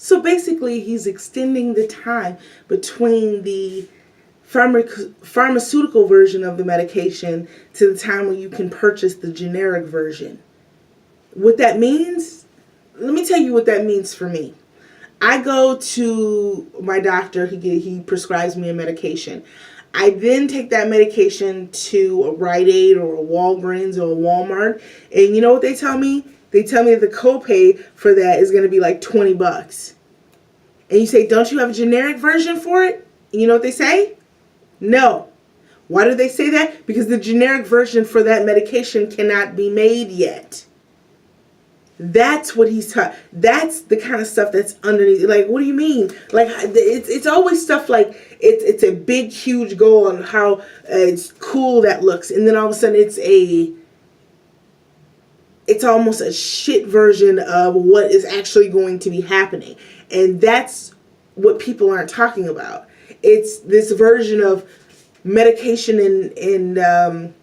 So basically, he's extending the time between the pharmaceutical version of the medication to the time when you can purchase the generic version. What that means, let me tell you what that means for me. I go to my doctor, he prescribes me a medication. I then take that medication to a Rite Aid or a Walgreens or a Walmart, and you know what they tell me? They tell me that the copay for that is going to be like $20. And you say, don't you have a generic version for it? And you know what they say? No. Why do they say that? Because the generic version for that medication cannot be made yet. That's what he's talking. That's the kind of stuff that's underneath. Like, what do you mean? Like, it's always stuff like it's a big, huge goal on how it's cool that looks, and then all of a sudden it's almost a shit version of what is actually going to be happening, and that's what people aren't talking about. It's this version of medication and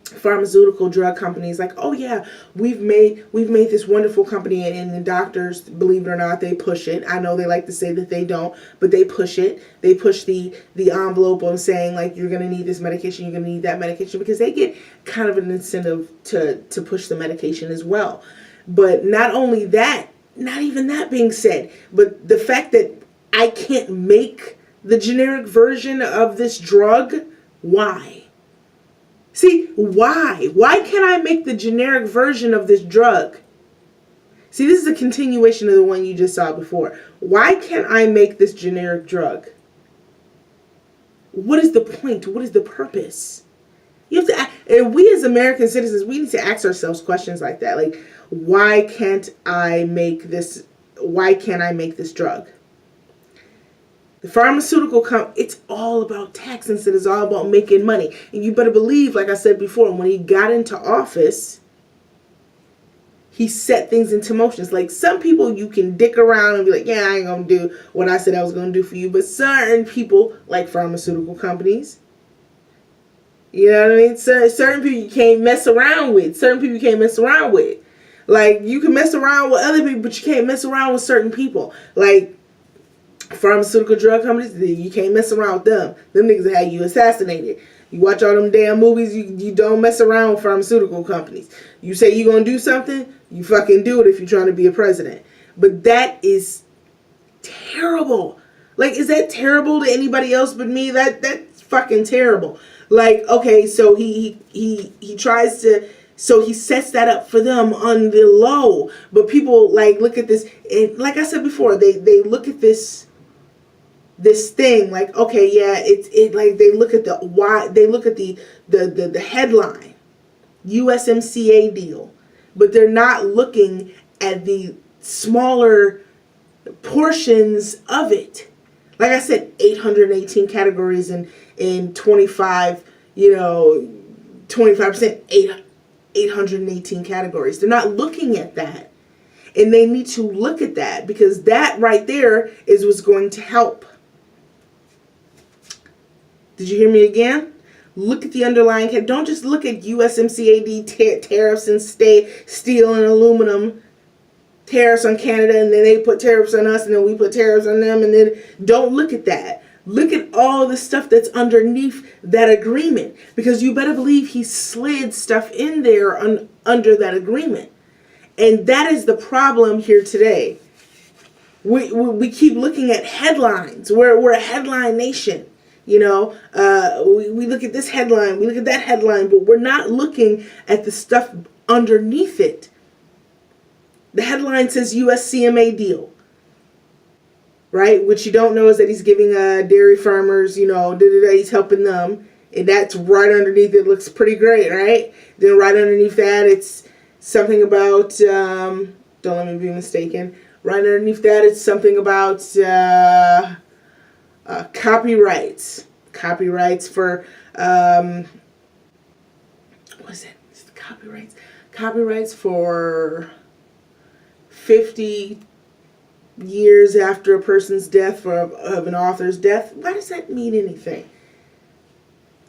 pharmaceutical drug companies like, oh yeah, we've made this wonderful company, and the doctors, believe it or not, they push it. I know they like to say that they don't, but they push it. They push the envelope on saying, like, you're going to need this medication, you're going to need that medication, because they get kind of an incentive to push the medication as well. But not only that, not even that being said, but the fact that I can't make the generic version of this drug, why? See, why? Why can't I make the generic version of this drug? See, this is a continuation of the one you just saw before. Why can't I make this generic drug? What is the point? What is the purpose? You have to, and we as American citizens, we need to ask ourselves questions like that. Like, why can't I make this? Why can't I make this drug? The pharmaceutical it's all about tax instead. It's all about making money. And you better believe, like I said before, when he got into office, he set things into motion. It's like some people you can dick around and be like, yeah, I ain't going to do what I said I was going to do for you. But certain people, like pharmaceutical companies, you know what I mean? Certain people you can't mess around with. Certain people you can't mess around with. Like, you can mess around with other people, but you can't mess around with certain people. Like, pharmaceutical drug companies, you can't mess around with them. Them niggas will have you assassinated. You watch all them damn movies, you don't mess around with pharmaceutical companies. You say you're going to do something, you fucking do it if you're trying to be a president. But that is terrible. Like, is that terrible to anybody else but me? That's fucking terrible. Like, okay, so he tries to, so he sets that up for them on the low. But people, like, look at this, and like I said before, they look at this thing like, okay, yeah, it like they look at the headline, USMCA deal, but they're not looking at the smaller portions of it. Like I said, 818 categories in 25, 25%, 818 categories. They're not looking at that. And they need to look at that, because that right there is what's going to help. Did you hear me again? Look at the underlying. Don't just look at USMCA tariffs and steel and aluminum tariffs on Canada, and then they put tariffs on us, and then we put tariffs on them, and then don't look at that. Look at all the stuff that's underneath that agreement, because you better believe he slid stuff in there under that agreement. And that is the problem here today. We keep looking at headlines. We're a headline nation. We look at this headline, we look at that headline, but we're not looking at the stuff underneath it. The headline says USCMA deal, right? What you don't know is that he's giving dairy farmers, he's helping them. And that's right underneath it. Looks pretty great, right? Then right underneath that, it's something about, don't let me be mistaken. Right underneath that, it's something about copyrights. Copyrights for, what is it? It's the copyrights. Copyrights for 50 years after a person's death, of an author's death. Why does that mean anything?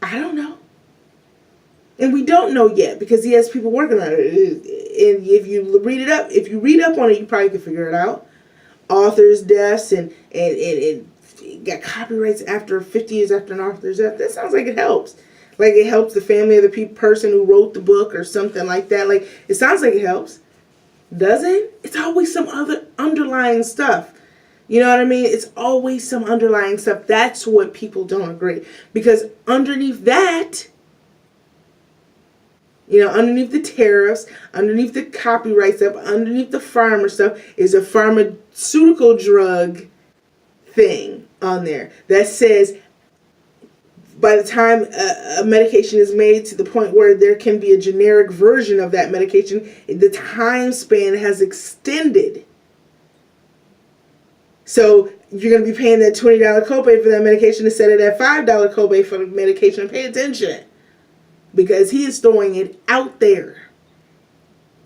I don't know. And we don't know yet, because he has people working on it. And if you read up on it, you probably can figure it out. authors' deaths and got copyrights after 50 years after an author's death. That sounds like it helps. Like it helps the family of the person who wrote the book or something like that. Like it sounds like it helps. Does it? It's always some other underlying stuff. You know what I mean? It's always some underlying stuff. That's what people don't agree. Because underneath that, underneath the tariffs, underneath the copyright stuff, underneath the farmer stuff is a pharmaceutical drug thing on there that says by the time a medication is made to the point where there can be a generic version of that medication, the time span has extended. So you're going to be paying that $20 copay for that medication instead of that $5 copay for the medication. Pay attention. Because he is throwing it out there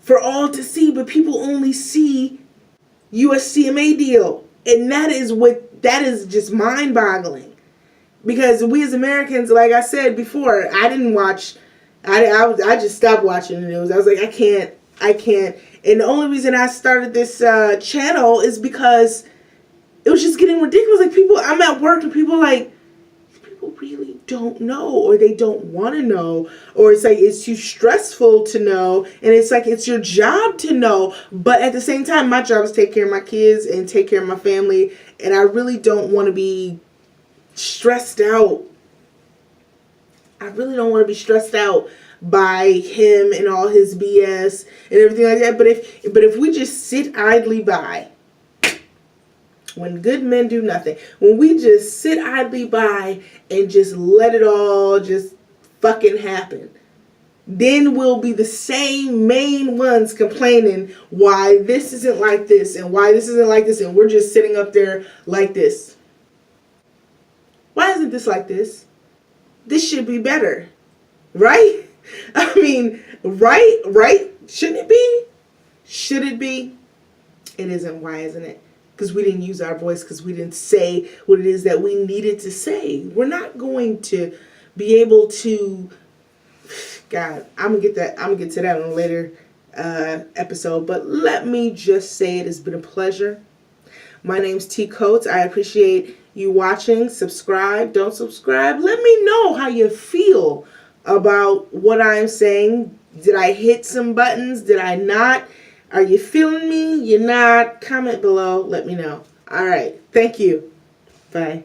for all to see, but people only see USCMA deal. And that is just mind-boggling. Because we as Americans, like I said before, I just stopped watching the news. I was like, I can't. And the only reason I started this channel is because it was just getting ridiculous. Like I'm at work and people really don't know, or they don't want to know, or it's like it's too stressful to know, and it's like it's your job to know. But at the same time, my job is to take care of my kids and take care of my family, and I really don't want to be stressed out. I really don't want to be stressed out by him and all his BS and everything like that. But if we just sit idly by, when good men do nothing, when we just sit idly by and just let it all just fucking happen, then we'll be the same main ones complaining why this isn't like this and why this isn't like this, and we're just sitting up there like this. Why isn't this like this? This should be better, right? I mean, right? Shouldn't it be? Should it be? It isn't. Why isn't it? Because we didn't use our voice, because we didn't say what it is that we needed to say. We're not going to be able to. God, I'm gonna get to that on a later episode. But let me just say it has been a pleasure. My name's T Coates. I appreciate you watching. Subscribe. Don't subscribe. Let me know how you feel about what I'm saying. Did I hit some buttons? Did I not? Are you feeling me? You're not? Comment below. Let me know. All right. Thank you. Bye.